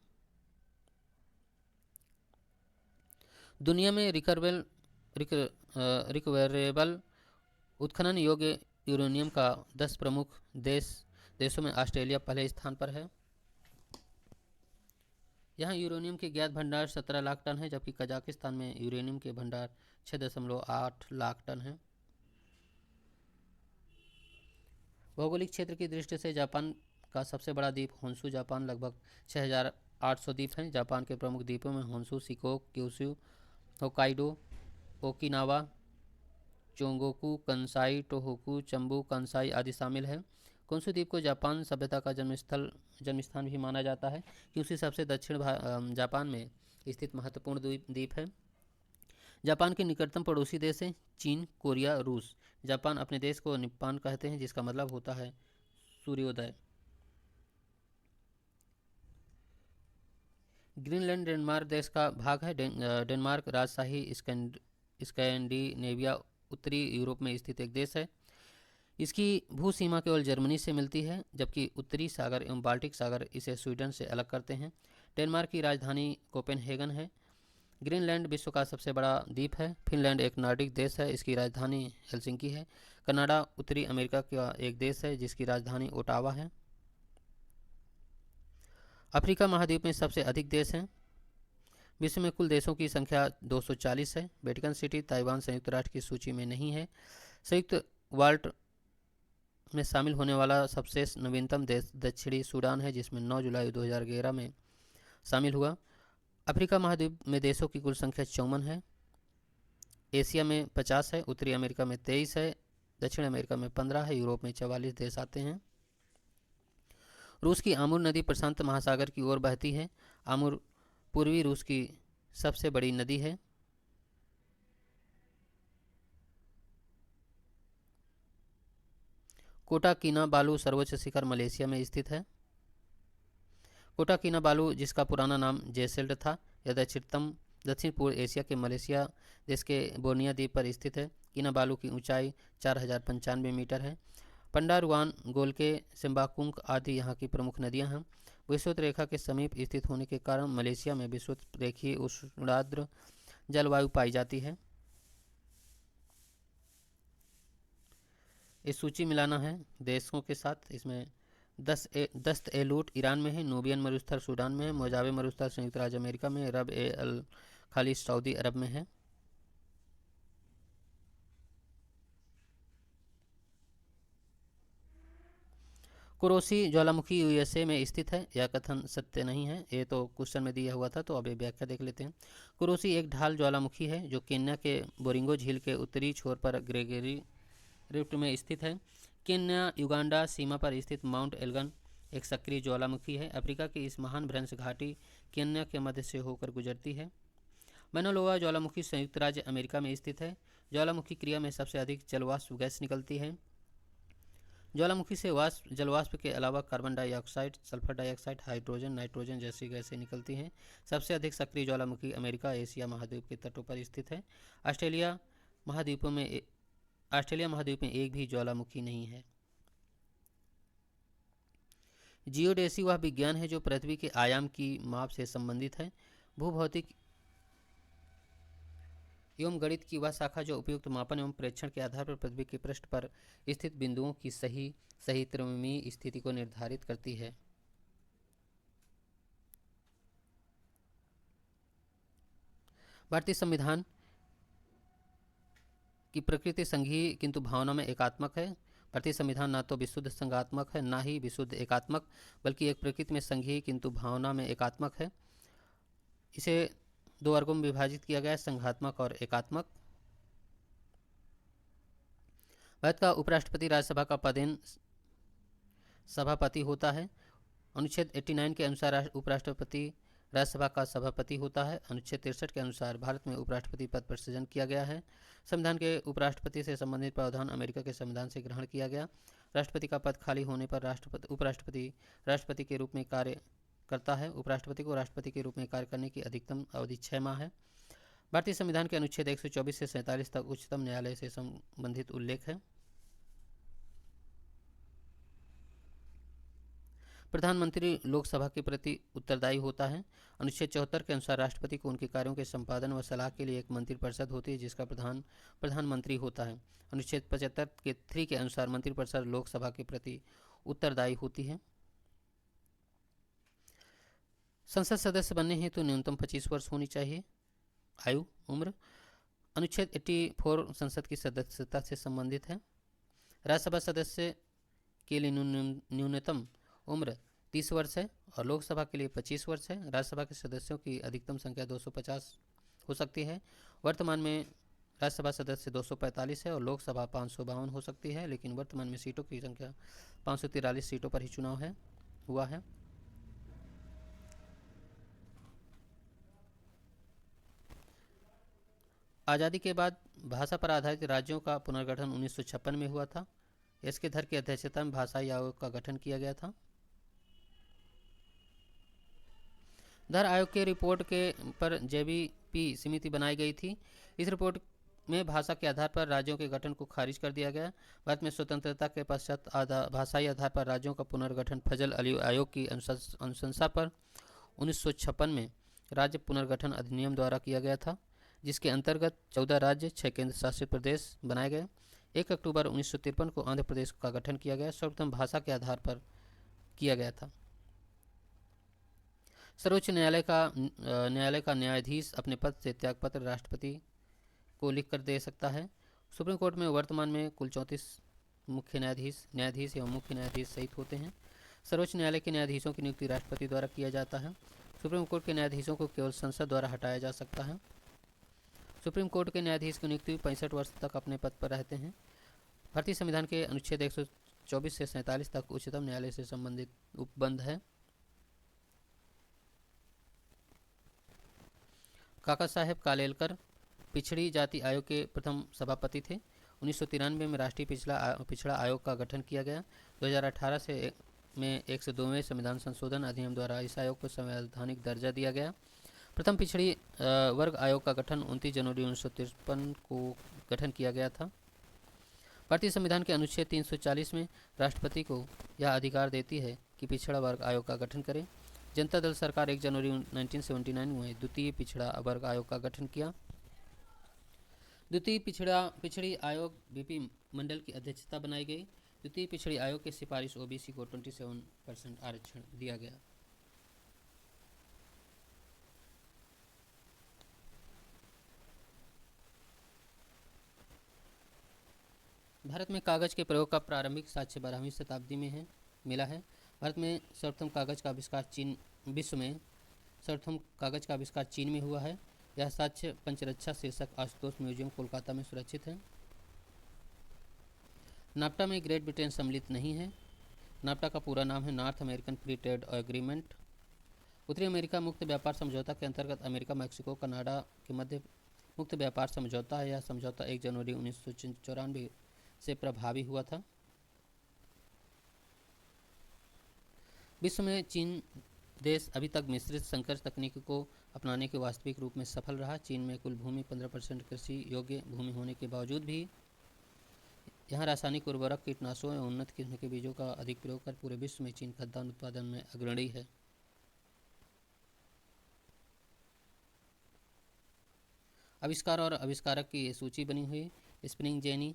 दुनिया में रिकवरेबल उत्खनन योग्य यूरेनियम का 10 प्रमुख देशों में ऑस्ट्रेलिया पहले स्थान पर है। यहाँ यूरेनियम के ज्ञात भंडार 17 लाख टन है, जबकि कजाकिस्तान में यूरेनियम के भंडार 6.8 लाख टन है। भौगोलिक क्षेत्र की दृष्टि से जापान का सबसे बड़ा द्वीप होन्शु जापान लगभग 6,800 द्वीप हैं। जापान के प्रमुख द्वीपों में Honshu, Shikoku, Kyushu, Hokkaido, Okinawa, Chugoku, Kansai, Tohoku, Chubu, Kansai आदि शामिल हैं। कुंसु द्वीप को जापान सभ्यता का जन्मस्थान भी माना जाता है, क्योंकि सबसे दक्षिण जापान में स्थित महत्वपूर्ण द्वीप है। जापान के निकटतम पड़ोसी देश हैं चीन, कोरिया, रूस। जापान अपने देश को निप्पान कहते हैं, जिसका मतलब होता है सूर्योदय। ग्रीनलैंड डेनमार्क देश का भाग है। डेनमार्क राजशाही स्कैंडिनेविया उत्तरी यूरोप में स्थित एक देश है। इसकी भू सीमा केवल जर्मनी से मिलती है, जबकि उत्तरी सागर एवं बाल्टिक सागर इसे स्वीडन से अलग करते हैं। डेनमार्क की राजधानी कोपेनहेगन है। ग्रीनलैंड विश्व का सबसे बड़ा द्वीप है। फिनलैंड एक नॉर्डिक देश है, इसकी राजधानी हेलसिंकी है। कनाडा उत्तरी अमेरिका का एक देश है, जिसकी राजधानी ओटावा है। अफ्रीका महाद्वीप में सबसे अधिक देश हैं। विश्व में कुल देशों की संख्या 240 है। वेटिकन सिटी, ताइवान संयुक्त राष्ट्र की सूची में नहीं है। संयुक्त वर्ल्ड में शामिल होने वाला सबसे नवीनतम देश दक्षिणी सूडान है, जिसमें 9 जुलाई 2011 में शामिल हुआ। अफ्रीका महाद्वीप में देशों की कुल संख्या 54 है। एशिया में 50 है, उत्तरी अमेरिका में 23 है, दक्षिण अमेरिका में 15 है, यूरोप में 44 देश आते हैं। रूस की आमुर नदी प्रशांत महासागर की ओर बहती है। आमुर पूर्वी रूस की सबसे बड़ी नदी है। कोटा किनाबालू सर्वोच्च शिखर मलेशिया में स्थित है। कोटा किनाबालू, जिसका पुराना नाम जेसेल्ड था, यह दक्षिण पूर्व एशिया के मलेशिया देश के बोर्निया द्वीप पर स्थित है। किनाबालू की ऊंचाई 4,095 मीटर है। पंडारुआन, गोलके, सिम्बाकुंग आदि यहाँ की प्रमुख नदियाँ हैं। विषुवत रेखा के समीप स्थित होने के कारण मलेशिया में विषुवत रेखीय उष्णार्द्र जलवायु पाई जाती है। इस सूची मिलाना है देशों के साथ। इसमें दस्त ए लूट ईरान में है, नूबियन मरुस्थल सूडान में है, मोजावे मरुस्थल संयुक्त राज्य अमेरिका में, रब ए अल खाली सऊदी अरब में है। कुरोसी ज्वालामुखी यूएसए में स्थित है। यह कथन सत्य नहीं है, ये तो क्वेश्चन में दिया हुआ था, तो अब ये व्याख्या देख लेते हैं। कुरोसी एक ढाल ज्वालामुखी है जो केन्या के बोरिंगो झील के उत्तरी छोर पर ग्रेगरी रिफ्ट में स्थित है। केन्या युगांडा सीमा पर स्थित माउंट एल्गन एक सक्रिय ज्वालामुखी है। अफ्रीका की इस महान भ्रंश घाटी केन्या के मध्य से होकर गुजरती है। मैनालोआ ज्वालामुखी संयुक्त राज्य अमेरिका में स्थित है। ज्वालामुखी क्रिया में सबसे अधिक जलवाष्प गैस निकलती है। ज्वालामुखी से जलवाष्प के अलावा carbon dioxide, sulphur dioxide, hydrogen, nitrogen जैसी गैसें निकलती हैं। सबसे अधिक सक्रिय ज्वालामुखी अमेरिका एशिया महाद्वीप के तटों पर स्थित है। ऑस्ट्रेलिया महाद्वीप में एक भी ज्वालामुखी नहीं है। जियोडेसी वह विज्ञान है जो पृथ्वी के आयाम की माप से संबंधित है। भूभौतिक एवं गणित की वह शाखा जो उपयुक्त मापन एवं प्रेक्षण के आधार पर पृथ्वी के पृष्ठ पर स्थित बिंदुओं की सही त्रिकोणीय स्थिति को निर्धारित करती है। भारतीय संविधान की प्रकृति संघीय किंतु भावना में एकात्मक है। भारतीय संविधान ना तो विशुद्ध संघात्मक है, ना ही विशुद्ध एकात्मक, बल्कि एक प्रकृति में संघीय किंतु भावना में एकात्मक है। इसे 2 वर्गों में विभाजित किया गया है, संघात्मक और एकात्मक। भारत का उपराष्ट्रपति राज्यसभा का पदेन सभापति होता है। अनुच्छेद 89 के अनुसार उपराष्ट्रपति राज्यसभा का सभापति होता है। अनुच्छेद 63 के अनुसार भारत में उपराष्ट्रपति पद पर सृजन किया गया है। संविधान के उपराष्ट्रपति से संबंधित प्रावधान अमेरिका के संविधान से ग्रहण किया गया। राष्ट्रपति का पद खाली होने पर उपराष्ट्रपति राष्ट्रपति के रूप में कार्य करता है। उपराष्ट्रपति को राष्ट्रपति के रूप में कार्य करने की अधिकतम अवधि 6 माह है। भारतीय संविधान के अनुच्छेद 124 से 47 तक उच्चतम न्यायालय से संबंधित उल्लेख है। प्रधानमंत्री लोकसभा के प्रति उत्तरदायी होता है। अनुच्छेद 74 के अनुसार राष्ट्रपति को उनके कार्यों के संपादन व सलाह के लिए एक मंत्रिपरिषद होती है जिसका प्रधानमंत्री होता है। अनुच्छेद 75 के 3 के अनुसार मंत्रिपरिषद लोकसभा के प्रति उत्तरदायी होती है। संसद सदस्य बनने हेतु तो न्यूनतम 25 वर्ष होनी चाहिए आयु उम्र। अनुच्छेद 84 संसद की सदस्यता से संबंधित है। राज्यसभा सदस्य के लिए न्यूनतम उम्र 30 वर्ष है और लोकसभा के लिए 25 वर्ष है। राज्यसभा के सदस्यों की अधिकतम संख्या 250 हो सकती है। वर्तमान में राज्यसभा सदस्य 245 है और लोकसभा 552 हो सकती है, लेकिन वर्तमान में सीटों की संख्या 543 सीटों पर ही चुनाव हुआ है। आज़ादी के बाद भाषा पर आधारित राज्यों का पुनर्गठन 1956 में हुआ था। इसके धर की अध्यक्षता में भाषाई आयोग का गठन किया गया था। धर आयोग के रिपोर्ट के पर जेबीपी समिति बनाई गई थी। इस रिपोर्ट में भाषा के आधार पर राज्यों के गठन को खारिज कर दिया गया। भारत में स्वतंत्रता के पश्चात भाषाई आधार पर राज्यों का पुनर्गठन फजल अली आयोग की अनुशंसा पर 1956 में राज्य पुनर्गठन अधिनियम द्वारा किया गया था, जिसके अंतर्गत 14 राज्य 6 केंद्र शासित प्रदेश बनाए गए। 1 अक्टूबर 1953 को आंध्र प्रदेश का गठन किया गया। सर्वप्रथम भाषा के आधार पर किया गया था। सर्वोच्च न्यायालय का न्यायाधीश अपने पद से त्यागपत्र राष्ट्रपति को लिखकर दे सकता है। सुप्रीम कोर्ट में वर्तमान में कुल 34 मुख्य न्यायाधीश एवं मुख्य न्यायाधीश सहित होते हैं। सर्वोच्च न्यायालय के न्यायाधीशों की नियुक्ति राष्ट्रपति द्वारा किया जाता है। सुप्रीम कोर्ट के न्यायाधीशों को केवल संसद द्वारा हटाया जा सकता है। सुप्रीम कोर्ट के न्यायाधीश की नियुक्ति 65 वर्ष तक अपने पद पर रहते हैं। भारतीय संविधान के अनुच्छेद 124 से 47 तक उच्चतम न्यायालय से संबंधित उपबंध है। काका साहेब कालेलकर पिछड़ी जाति आयोग के प्रथम सभापति थे। 1993 में राष्ट्रीय पिछड़ा आयोग का गठन किया गया। 2018 में 102वें संविधान संशोधन अधिनियम द्वारा इस आयोग को संवैधानिक दर्जा दिया गया। प्रथम पिछड़ी वर्ग आयोग का गठन 29 जनवरी 1953 को गठन किया गया था। भारतीय संविधान के अनुच्छेद 340 में राष्ट्रपति को यह अधिकार देती है कि पिछड़ा वर्ग आयोग का गठन करे। जनता दल सरकार 1 जनवरी 1979 में द्वितीय पिछड़ा वर्ग आयोग का गठन किया। द्वितीय पिछड़ी आयोग बीपी मंडल की अध्यक्षता बनाई गई। द्वितीय पिछड़ी आयोग की सिफारिश ओबीसी को 27% आरक्षण दिया गया। भारत में कागज के प्रयोग का प्रारंभिक साक्ष्य 12वीं शताब्दी में मिला है। भारत में सर्वप्रथम कागज का आविष्कार विश्व में सर्वप्रथम कागज का आविष्कार चीन में हुआ है। यह साक्ष्य पंचरक्षा शीर्षक आशुतोष म्यूजियम कोलकाता में सुरक्षित है। नाफ्टा में ग्रेट ब्रिटेन सम्मिलित नहीं है। नाफ्टा का पूरा नाम है north American free trade agreement. उत्तरी अमेरिका मुक्त व्यापार समझौता के अंतर्गत अमेरिका, मैक्सिको, कनाडा के मध्य मुक्त व्यापार समझौता है। यह समझौता 1 जनवरी 1994 से प्रभावी हुआ था। विश्व में चीन देश अभी तक मिश्रित संकर तकनीक को अपनाने के वास्तविक रूप में सफल रहा। चीन में कुल भूमि 15% कृषि योग्य भूमि होने के बावजूद भी यहाँ रासायनिक उर्वरक, कीटनाशकों एवं उन्नत किस्म के बीजों का अधिक प्रयोग कर पूरे विश्व में चीन खाद्यान्न उत्पादन में अग्रणी है। आविष्कार और आविष्कारक की ये सूची बनी हुई। Spring jenny,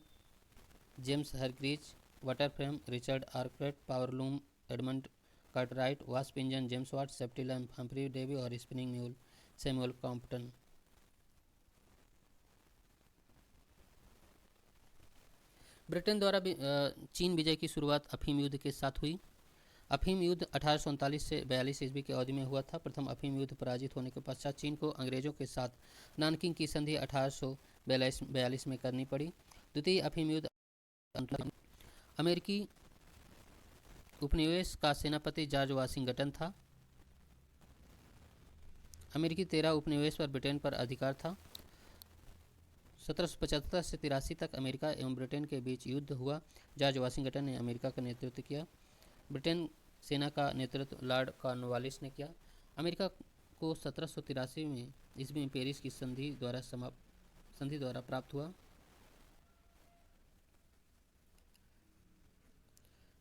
James Hargreaves, water frame, Richard Arkwright, powerloom, Edmund Cartwright, वास्प engine, James Watt, safety lamp, Humphry Davy और spinning mule Samuel Crompton. Britain द्वारा चीन विजय की शुरुआत अफीम युद्ध के साथ हुई। अफीम युद्ध 1839 से 42 ईस्वी की अवधि में हुआ था। प्रथम अफीम युद्ध पराजित होने के पश्चात चीन को अंग्रेजों के साथ नानकिंग की संधि 1842 में करनी पड़ी। द्वितीय अफीम युद्ध अमेरिकी उपनिवेश का सेनापति जॉर्ज वाशिंगटन था। अमेरिकी 13 उपनिवेश पर ब्रिटेन पर अधिकार था। 1775 से 83 तक अमेरिका एवं ब्रिटेन के बीच युद्ध हुआ। जॉर्ज वाशिंगटन ने अमेरिका का नेतृत्व किया। ब्रिटेन सेना का नेतृत्व लॉर्ड कॉर्नवालिस ने किया। अमेरिका को 1783 में ईस्वी में पेरिस की संधि द्वारा प्राप्त हुआ।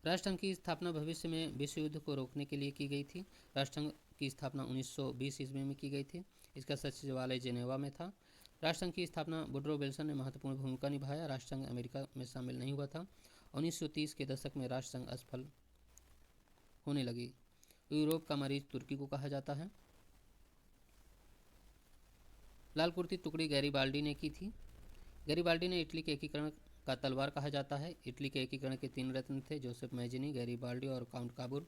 राष्ट्रसंघ की स्थापना भविष्य में विश्व युद्ध को रोकने के लिए की गई थी। राष्ट्रसंघ की स्थापना 1920 ईस्वी में की गई थी। इसका सचिवालय जेनेवा में था। राष्ट्रसंघ की स्थापना वुडरो विल्सन ने महत्वपूर्ण भूमिका निभाया। राष्ट्रसंघ अमेरिका में शामिल नहीं हुआ था। 1930 के दशक में राष्ट्रसंघ असफल होने लगी। यूरोप का मरीज तुर्की को कहा जाता है। लाल कुर्ती टुकड़ी गैरीबाल्डी ने की थी। गैरीबाल्डी ने इटली के एकीकरण का तलवार कहा जाता है। इटली के एकीकरण के 3 रत्न थे, जोसेफ मैजिनी, गैरीबाल्डी और काउंट काबूर।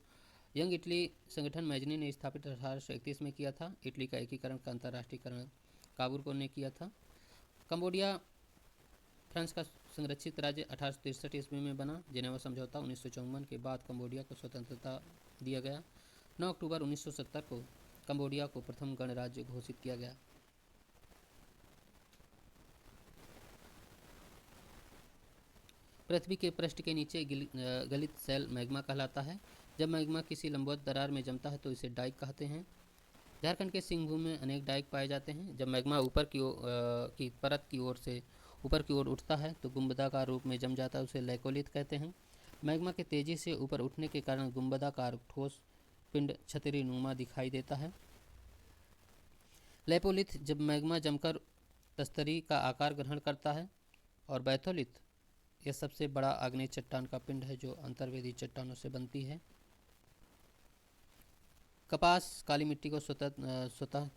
यंग इटली संगठन मैजिनी ने स्थापित 1831 में किया था। इटली का एकीकरण का अंतर्राष्ट्रीयकरण काबूर को ने किया था। कंबोडिया फ्रांस का संरक्षित राज्य 1863 ईस्वी में बना। जेनेवा समझौता 1954 के बाद कंबोडिया को स्वतंत्रता दिया गया। 9 अक्टूबर 1970 को कंबोडिया को प्रथम गणराज्य घोषित किया गया। पृथ्वी के पृष्ठ के नीचे गलित सेल मैग्मा कहलाता है। जब मैग्मा किसी लंबवत दरार में जमता है तो इसे डाइक कहते हैं। झारखंड के सिंहभूम में अनेक डाइक पाए जाते हैं। जब मैग्मा ऊपर की परत की ओर से ऊपर की ओर उठता है तो गुंबदाकार रूप में जम जाता है, उसे लैकोलिथ कहते हैं। मैग्मा के तेजी से ऊपर उठने के कारण गुंबदाकार ठोस पिंड छतरी नुमा दिखाई देता है। लैपोलिथ जब मैग्मा जमकर तस्तरी का आकार ग्रहण करता है। और बैथोलिथ यह सबसे बड़ा आग्नेय चट्टान का पिंड है जो अंतर्वेदी चट्टानों से बनती है। कपास काली मिट्टी को स्वतः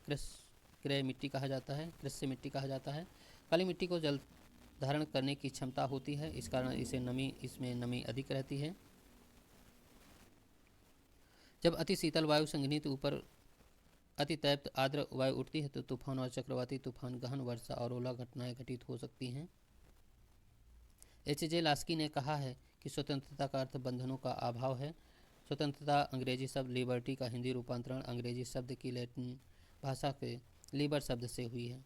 क्रय मिट्टी कहा जाता है, कृष्य मिट्टी कहा जाता है। काली मिट्टी को जल धारण करने की क्षमता होती है, इस कारण इसमें नमी अधिक रहती है। जब अति शीतल वायु संघनित ऊपर अति तैप्त आर्द्र वायु उठती है तो तूफान और चक्रवाती तूफान, गहन वर्षा और ओला घटनाएं घटित हो सकती हैं। H.J. लास्की ने कहा है कि स्वतंत्रता का अर्थ बंधनों का अभाव है। स्वतंत्रता अंग्रेजी शब्द लिबर्टी का हिंदी रूपांतरण अंग्रेजी शब्द की लैटिन भाषा के लिबर शब्द से हुई है।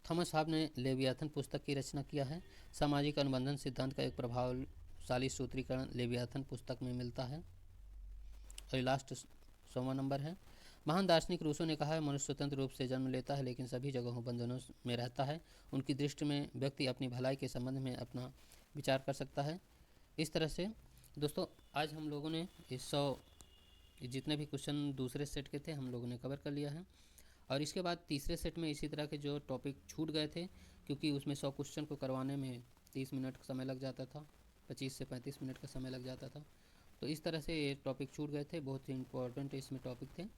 थॉमस हॉब ने लेवियाथन पुस्तक की रचना किया है। सामाजिक अनुबंधन सिद्धांत का एक प्रभावशाली सूत्रीकरण लेवियाथन पुस्तक में मिलता है। और लास्ट 100वां नंबर है। महान दार्शनिक रूसो ने कहा है, मनुष्य स्वतंत्र रूप से जन्म लेता है लेकिन सभी जगहों बंधनों में रहता है। उनकी दृष्टि में व्यक्ति अपनी भलाई के संबंध में अपना विचार कर सकता है। इस तरह से दोस्तों आज हम लोगों ने इस 100 जितने भी क्वेश्चन दूसरे सेट के थे हम लोगों ने कवर कर लिया है। और इसके बाद तीसरे सेट में इसी तरह के जो टॉपिक छूट गए थे, क्योंकि उसमें 100 क्वेश्चन को करवाने में 30 मिनट का समय लग जाता था, 25 से 35 मिनट का समय लग जाता था। तो इस तरह से ये टॉपिक छूट गए थे, बहुत ही इंपॉर्टेंट इसमें टॉपिक थे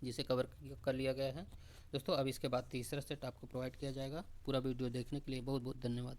जिसे कवर कर लिया गया है। दोस्तों अब इसके बाद तीसरा सेट आपको प्रोवाइड किया जाएगा। पूरा वीडियो देखने के लिए बहुत बहुत धन्यवाद।